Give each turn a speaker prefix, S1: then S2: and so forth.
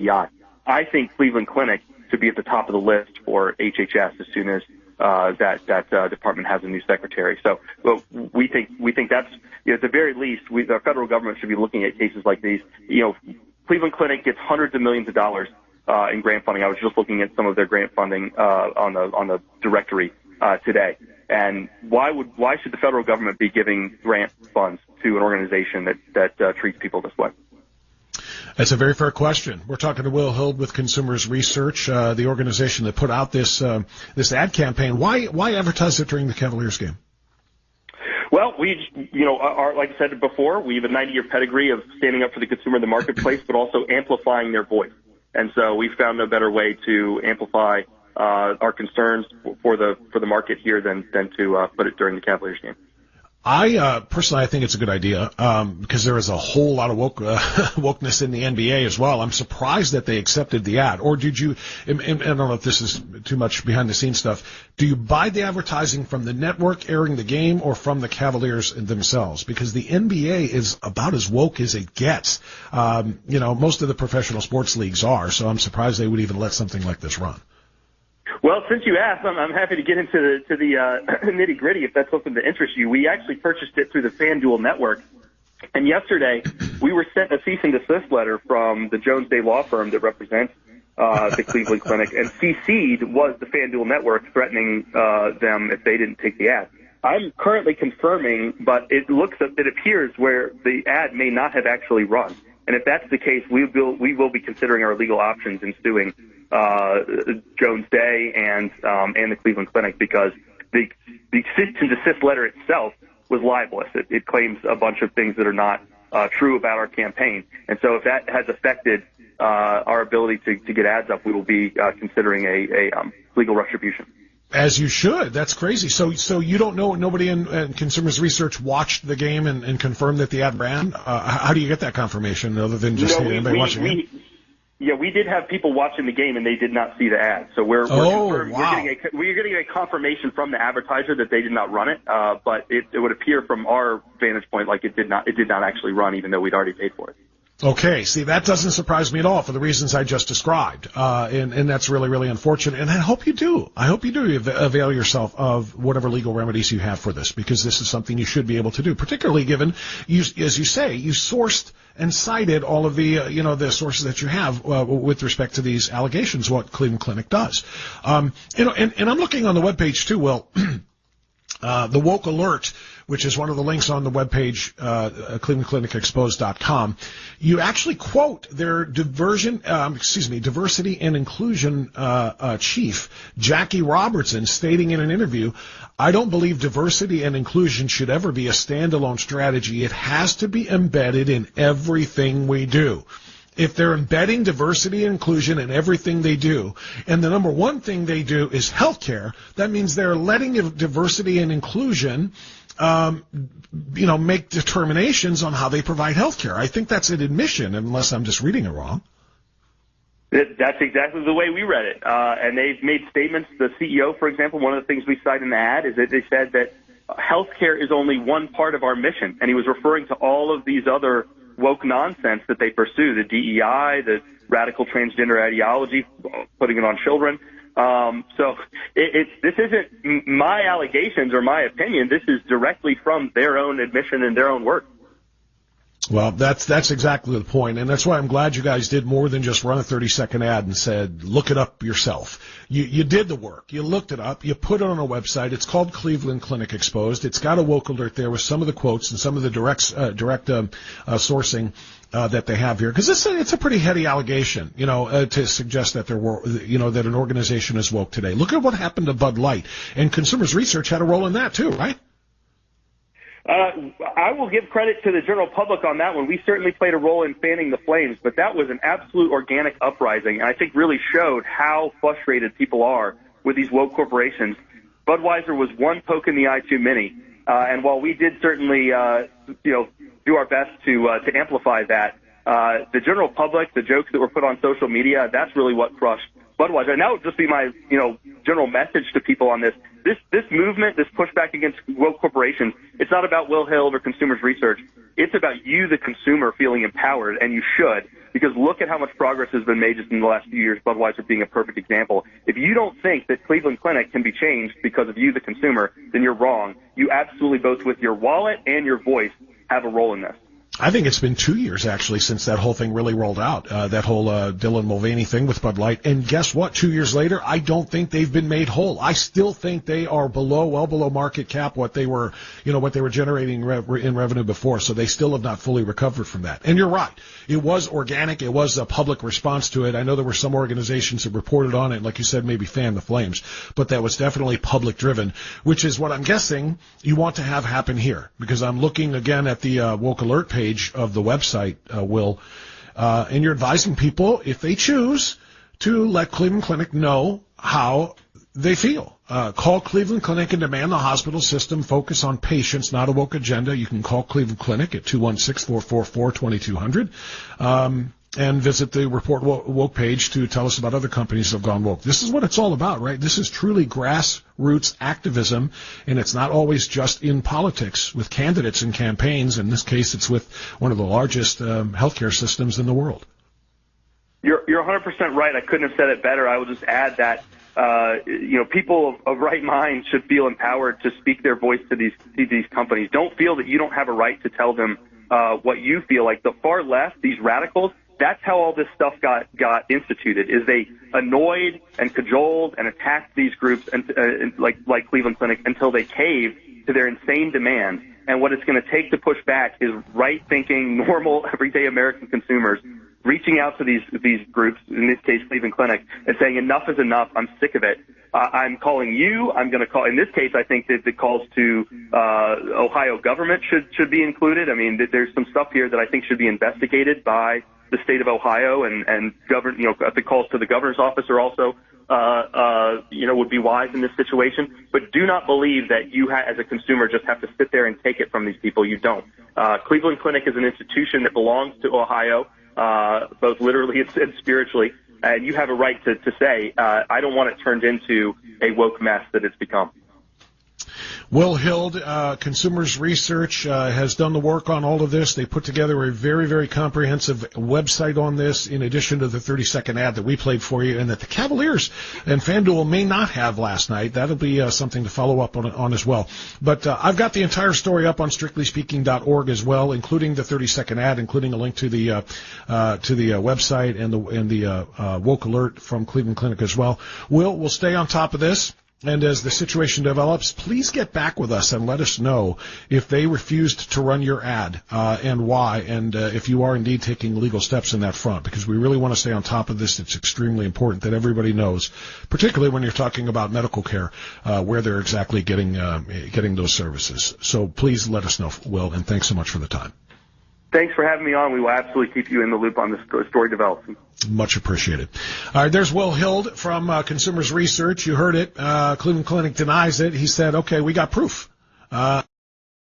S1: DEI. I think Cleveland Clinic should be at the top of the list for HHS as soon as that department has a new secretary. So we think that's, at the very least, the federal government should be looking at cases like these. Cleveland Clinic gets hundreds of millions of dollars in grant funding. I was just looking at some of their grant funding on the directory today. And why should the federal government be giving grant funds to an organization that treats people this way?
S2: That's a very fair question. We're talking to Will Hild with Consumers Research, the organization that put out this ad campaign. Why advertise it during the Cavaliers game?
S1: Well, like I said before, we have a 90-year pedigree of standing up for the consumer in the marketplace, but also amplifying their voice. And so we found no better way to amplify our concerns for the market here than to put it during the Cavaliers game.
S2: Personally, I think it's a good idea, because there is a whole lot of wokeness in the NBA as well. I'm surprised that they accepted the ad. Or did you, and I don't know if this is too much behind the scenes stuff, do you buy the advertising from the network airing the game or from the Cavaliers themselves? Because the NBA is about as woke as it gets. Most of the professional sports leagues are, so I'm surprised they would even let something like this run.
S1: Well, since you asked, I'm happy to get into the nitty-gritty if that's something that interests you. We actually purchased it through the FanDuel network, and yesterday we were sent a cease and desist letter from the Jones Day law firm that represents the Cleveland Clinic, and CC'd was the FanDuel network threatening them if they didn't take the ad. I'm currently confirming, but it appears where the ad may not have actually run. And if that's the case, we will be considering our legal options in suing Jones Day and the Cleveland Clinic, because the cease and desist letter itself was libelous. It claims a bunch of things that are not true about our campaign. And so if that has affected our ability to get ads up, we will be considering a legal retribution.
S2: As you should. That's crazy. So you don't know, nobody in Consumers Research watched the game and confirmed that the ad ran? How do you get that confirmation other than just anybody watching it?
S1: Yeah, we did have people watching the game and they did not see the ad. So we're getting a confirmation from the advertiser that they did not run it. But it would appear from our vantage point like it did not actually run, even though we'd already paid for it.
S2: Okay, see, that doesn't surprise me at all for the reasons I just described, and that's really, really unfortunate, and I hope you do. I hope you do avail yourself of whatever legal remedies you have for this, because this is something you should be able to do, particularly given, as you say, you sourced and cited all of the, the sources that you have with respect to these allegations, what Cleveland Clinic does. And I'm looking on the webpage too, Will, the Woke Alert, which is one of the links on the webpage, clevelandclinicexposed.com, you actually quote their diversity and inclusion chief, Jackie Robertson, stating in an interview, "I don't believe diversity and inclusion should ever be a standalone strategy. It has to be embedded in everything we do." If they're embedding diversity and inclusion in everything they do, and the number one thing they do is healthcare, that means they're letting diversity and inclusion make determinations on how they provide healthcare. I think that's an admission, unless I'm just reading it wrong.
S1: That's exactly the way we read it. And they've made statements. The CEO, for example, one of the things we cite in the ad is that they said that healthcare is only one part of our mission. And he was referring to all of these other woke nonsense that they pursue, the DEI, the radical transgender ideology, putting it on children. So this isn't my allegations or my opinion. This is directly from their own admission and their own work.
S2: Well, that's exactly the point, and that's why I'm glad you guys did more than just run a 30-second ad and said, look it up yourself. You did the work. You looked it up. You put it on a website. It's called Cleveland Clinic Exposed. It's got a woke alert there with some of the quotes and some of the direct sourcing that they have here, because it's a pretty heady allegation, to suggest that there were, that an organization is woke today. Look at what happened to Bud Light, and Consumers Research had a role in that too, right?
S1: I will give credit to the general public on that one. We certainly played a role in fanning the flames, but that was an absolute organic uprising, and I think really showed how frustrated people are with these woke corporations. Budweiser was one poke in the eye too many, and while we did certainly, do our best to amplify that, the general public, the jokes that were put on social media, that's really what crushed Budweiser. And that would just be my, general message to people on this. This movement, this pushback against woke corporations, it's not about Will Hild or Consumers Research. It's about you, the consumer, feeling empowered, and you should, because look at how much progress has been made just in the last few years, Budweiser being a perfect example. If you don't think that Cleveland Clinic can be changed because of you, the consumer, then you're wrong. You absolutely, both with your wallet and your voice, have a role in this.
S2: I think it's been 2 years, actually, since that whole thing really rolled out, that whole Dylan Mulvaney thing with Bud Light. And guess what? 2 years later, I don't think they've been made whole. I still think they are well below market cap, what they were generating in revenue before. So they still have not fully recovered from that. And you're right. It was organic. It was a public response to it. I know there were some organizations that reported on it, like you said, maybe fan the flames. But that was definitely public driven, which is what I'm guessing you want to have happen here. Because I'm looking again at the Woke Alert page of the website, Will, and you're advising people, if they choose, to let Cleveland Clinic know how they feel. Call Cleveland Clinic and demand the hospital system focus on patients, not a woke agenda. You can call Cleveland Clinic at 216-444-2200. And visit the Report Woke page to tell us about other companies that have gone woke. This is what it's all about, right? This is truly grassroots activism, and it's not always just in politics with candidates and campaigns. In this case, it's with one of the largest healthcare systems in the world.
S1: You're 100% right. I couldn't have said it better. I will just add that people of right mind should feel empowered to speak their voice to these companies. Don't feel that you don't have a right to tell them what you feel. Like the far left, these radicals, that's how all this stuff got instituted, is they annoyed and cajoled and attacked these groups and like Cleveland Clinic until they caved to their insane demands. And what it's going to take to push back is right-thinking, normal, everyday American consumers reaching out to these groups, in this case Cleveland Clinic, and saying enough is enough, I'm sick of it. I'm calling you. I'm going to call. In this case, I think that the calls to Ohio government should be included. I mean, there's some stuff here that I think should be investigated by the state of Ohio, and the calls to the governor's office are also would be wise in this situation. But do not believe that you as a consumer just have to sit there and take it from these people. You don't. Cleveland Clinic is an institution that belongs to Ohio, both literally and spiritually. And you have a right to say, I don't want it turned into a woke mess that it's become.
S2: Will Hild, Consumers Research, has done the work on all of this. They put together a very, very comprehensive website on this, in addition to the 30-second ad that we played for you, and that the Cavaliers and FanDuel may not have last night. That'll be something to follow up on as well. But I've got the entire story up on strictlyspeaking.org as well, including the 30-second ad, including a link to the website and the Woke Alert from Cleveland Clinic as well. We'll stay on top of this. And as the situation develops, please get back with us and let us know if they refused to run your ad and why, and if you are indeed taking legal steps in that front, because we really want to stay on top of this. It's extremely important that everybody knows, particularly when you're talking about medical care, where they're exactly getting those services. So please let us know, Will, and thanks so much for the time.
S1: Thanks for having me on. We will absolutely keep you in the loop on this story developing.
S2: Much appreciated. All right, there's Will Hild from Consumers Research. You heard it. Cleveland Clinic denies it. He said, okay, we got proof.